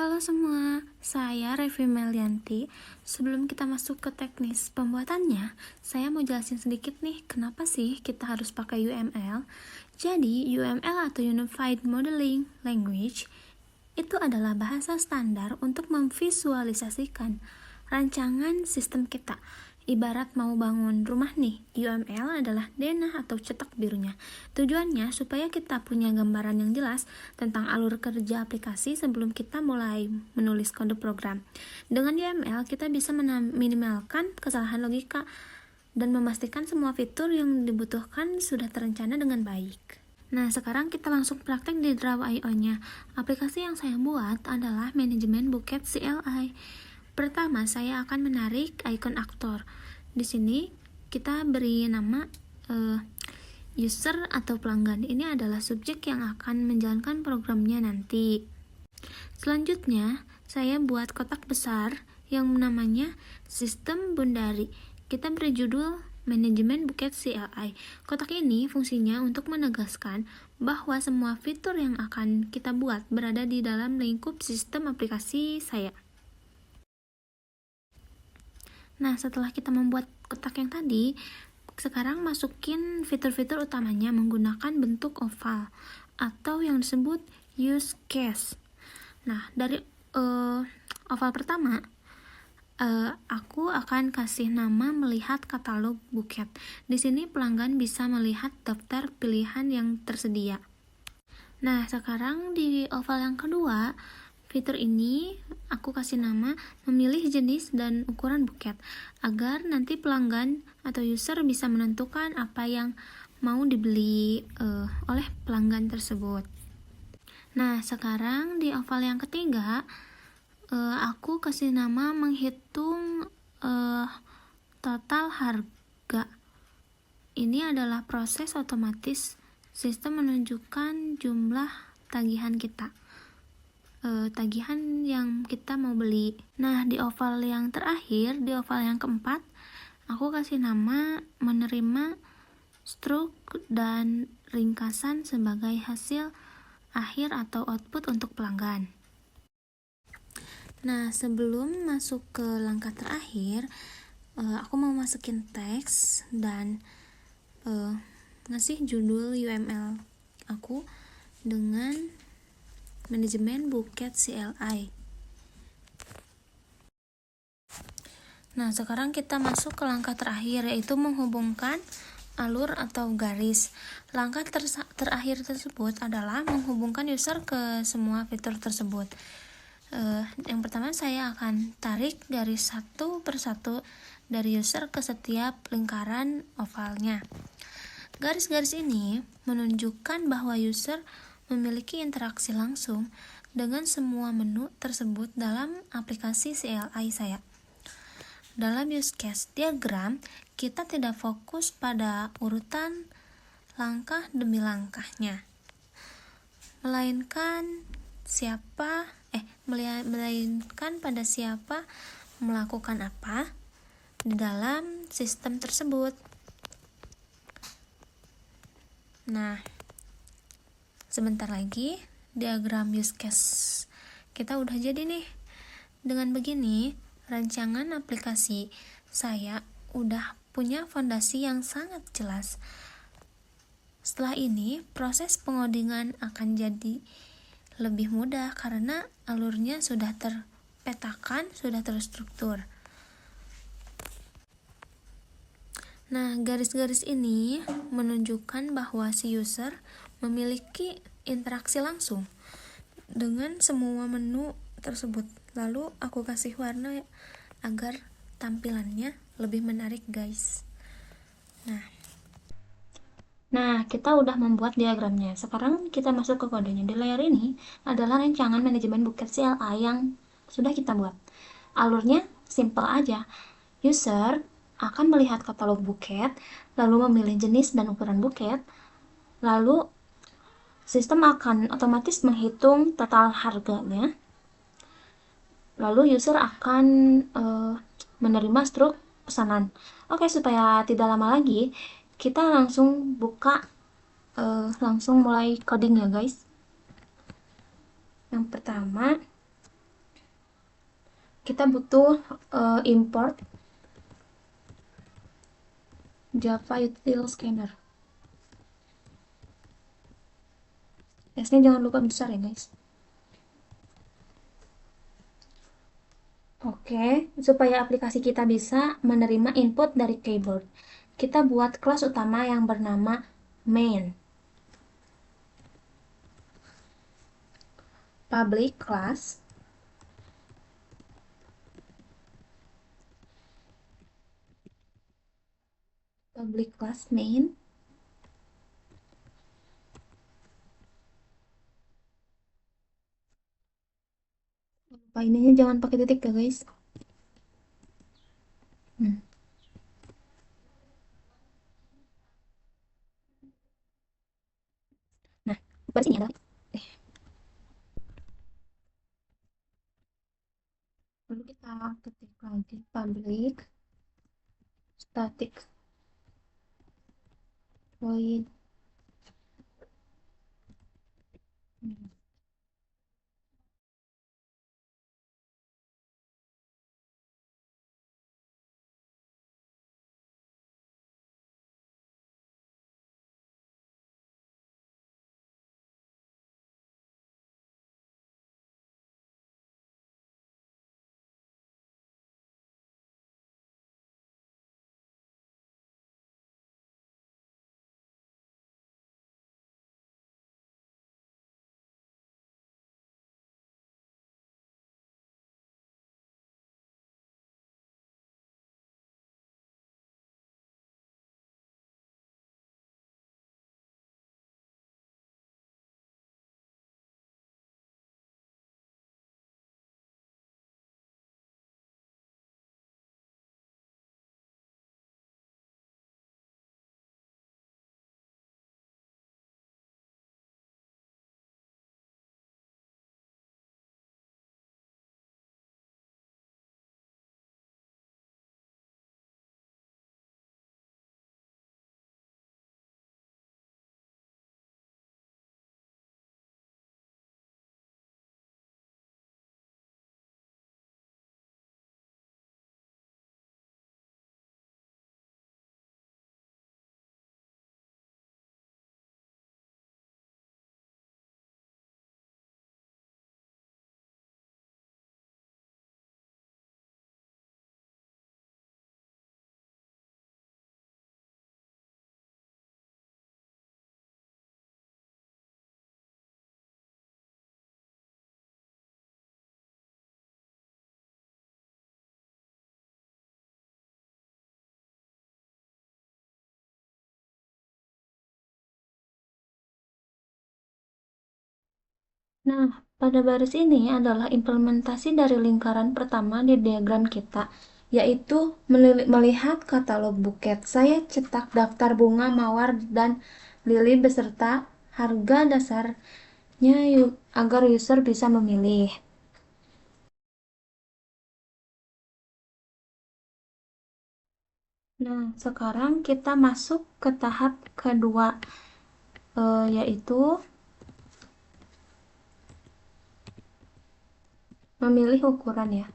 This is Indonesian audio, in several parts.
Halo semua, saya Revi Melianti. Sebelum kita masuk ke teknis pembuatannya, saya mau jelasin sedikit nih kenapa sih kita harus pakai UML. Jadi, UML atau Unified Modeling Language itu adalah bahasa standar untuk memvisualisasikan rancangan sistem kita. Ibarat mau bangun rumah nih, UML adalah denah atau cetak birunya. Tujuannya supaya kita punya gambaran yang jelas tentang alur kerja aplikasi sebelum kita mulai menulis kode program. Dengan UML, kita bisa minimalkan kesalahan logika dan memastikan semua fitur yang dibutuhkan sudah terencana dengan baik. Nah, sekarang kita langsung praktek di Draw.io-nya. Aplikasi yang saya buat adalah manajemen buket CLI. Pertama, saya akan menarik ikon aktor. Di sini kita beri nama user atau pelanggan. Ini adalah subjek yang akan menjalankan programnya nanti. Selanjutnya, saya buat kotak besar yang namanya sistem bundari. Kita beri judul manajemen buket CLI. Kotak ini fungsinya untuk menegaskan bahwa semua fitur yang akan kita buat berada di dalam lingkup sistem aplikasi saya. Nah, setelah kita membuat kotak yang tadi, sekarang masukin fitur-fitur utamanya menggunakan bentuk oval atau yang disebut use case. Nah, dari oval pertama, aku akan kasih nama melihat katalog buket. Di sini pelanggan bisa melihat daftar pilihan yang tersedia. Nah, sekarang di oval yang kedua, fitur ini aku kasih nama memilih jenis dan ukuran buket agar nanti pelanggan atau user bisa menentukan apa yang mau dibeli oleh pelanggan tersebut. Nah, sekarang di oval yang ketiga, aku kasih nama menghitung total harga. Ini adalah proses otomatis sistem menunjukkan jumlah tagihan kita. Tagihan yang kita mau beli. Nah, di oval yang terakhir, di oval yang keempat, aku kasih nama menerima struk dan ringkasan sebagai hasil akhir atau output untuk pelanggan. Nah, sebelum masuk ke langkah terakhir, aku mau masukin teks dan ngasih judul UML aku dengan manajemen buket CLI. Nah, sekarang kita masuk ke langkah terakhir, yaitu menghubungkan alur atau garis. Langkah terakhir tersebut adalah menghubungkan user ke semua fitur tersebut. Yang pertama, saya akan tarik garis satu persatu dari user ke setiap lingkaran ovalnya. Garis-garis ini menunjukkan bahwa user memiliki interaksi langsung dengan semua menu tersebut dalam aplikasi CLI saya. Dalam use case diagram, kita tidak fokus pada urutan langkah demi langkahnya, melainkan pada siapa melakukan apa di dalam sistem tersebut. Nah, sebentar lagi diagram use case kita udah jadi nih. Dengan begini, rancangan aplikasi saya udah punya fondasi yang sangat jelas. Setelah ini, proses pengodingan akan jadi lebih mudah karena alurnya sudah terpetakan, sudah terstruktur. Nah, garis-garis ini menunjukkan bahwa si user memiliki interaksi langsung dengan semua menu tersebut. Lalu aku kasih warna agar tampilannya lebih menarik, guys. Nah, kita udah membuat diagramnya. Sekarang kita masuk ke kodenya. Di layar ini adalah rancangan manajemen buket CLI yang sudah kita buat. Alurnya simple aja. User akan melihat katalog buket, lalu memilih jenis dan ukuran buket, lalu sistem akan otomatis menghitung total harganya, lalu user akan menerima struk pesanan. Oke, supaya tidak lama lagi, kita langsung buka, langsung mulai coding ya guys. Yang pertama, kita butuh import Java Util Scanner. S-nya jangan lupa besar ya guys. Oke, supaya aplikasi kita bisa menerima input dari keyboard, kita buat kelas utama yang bernama main. Public class main. Lupa ininya jangan pakai titik ya guys. Nah, baris ini adalah lalu kita ketik lagi public static void. Nah, pada baris ini adalah implementasi dari lingkaran pertama di diagram kita, yaitu melihat katalog buket. Saya cetak daftar bunga mawar dan lili beserta harga dasarnya agar user bisa memilih. Nah, sekarang kita masuk ke tahap kedua, yaitu memilih ukuran ya.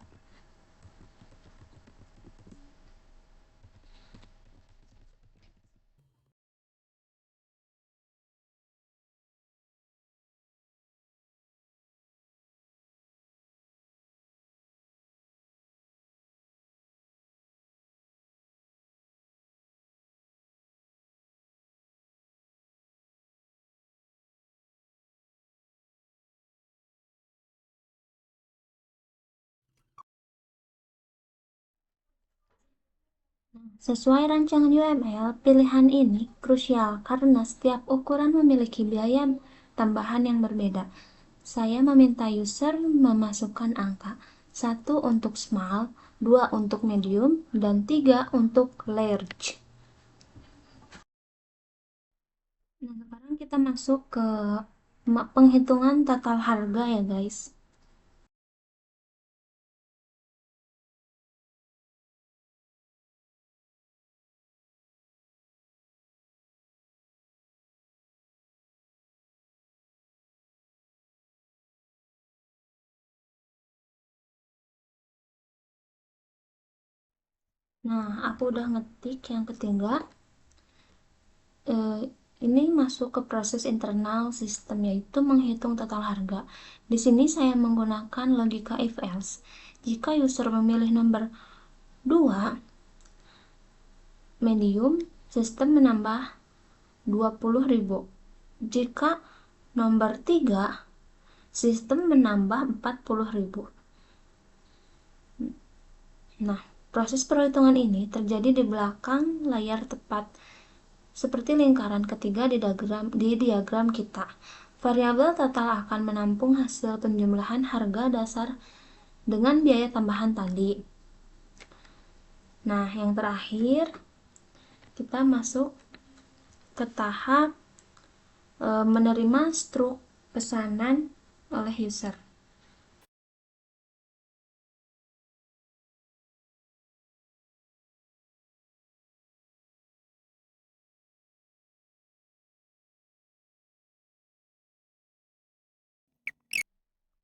Sesuai rancangan UML, pilihan ini krusial karena setiap ukuran memiliki biaya tambahan yang berbeda. Saya meminta user memasukkan angka 1 untuk small, 2 untuk medium, dan 3 untuk large. Nah, sekarang kita masuk ke penghitungan total harga ya guys. Nah, aku udah ngetik yang ketiga. Ini masuk ke proses internal sistem, yaitu menghitung total harga. Di sini saya menggunakan logika if else. Jika user memilih nomor 2 medium, sistem menambah 20.000. Jika nomor 3, sistem menambah 40.000. Nah, proses perhitungan ini terjadi di belakang layar tepat seperti lingkaran ketiga di diagram kita. Variabel total akan menampung hasil penjumlahan harga dasar dengan biaya tambahan tadi. Nah, yang terakhir kita masuk ke tahap menerima struk pesanan oleh user.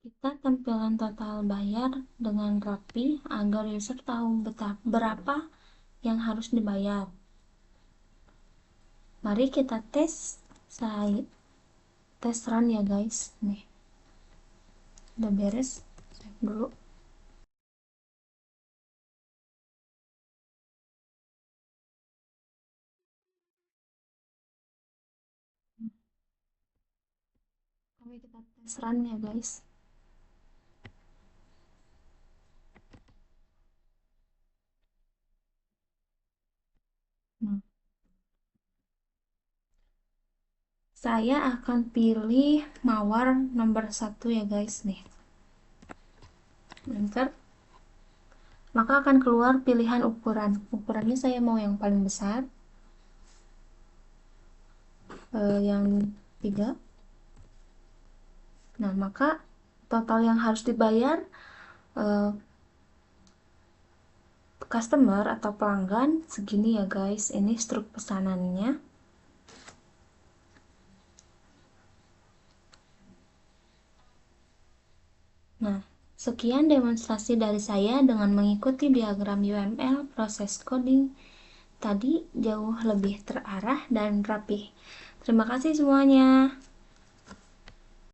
Kita tampilan total bayar dengan rapi agar user tahu berapa yang harus dibayar. Mari kita tes run ya guys. Nih, udah beres. Save dulu. Oke, kita tes run ya guys. Nah, saya akan pilih mawar nomor 1 ya guys nih. Enter. Maka akan keluar pilihan ukuran. Ukurannya saya mau yang paling besar. Yang 3. Nah, maka total yang harus dibayar customer atau pelanggan segini ya guys. Ini struk pesanannya. Nah, sekian demonstrasi dari saya dengan mengikuti diagram UML proses coding tadi jauh lebih terarah dan rapih. Terima kasih semuanya.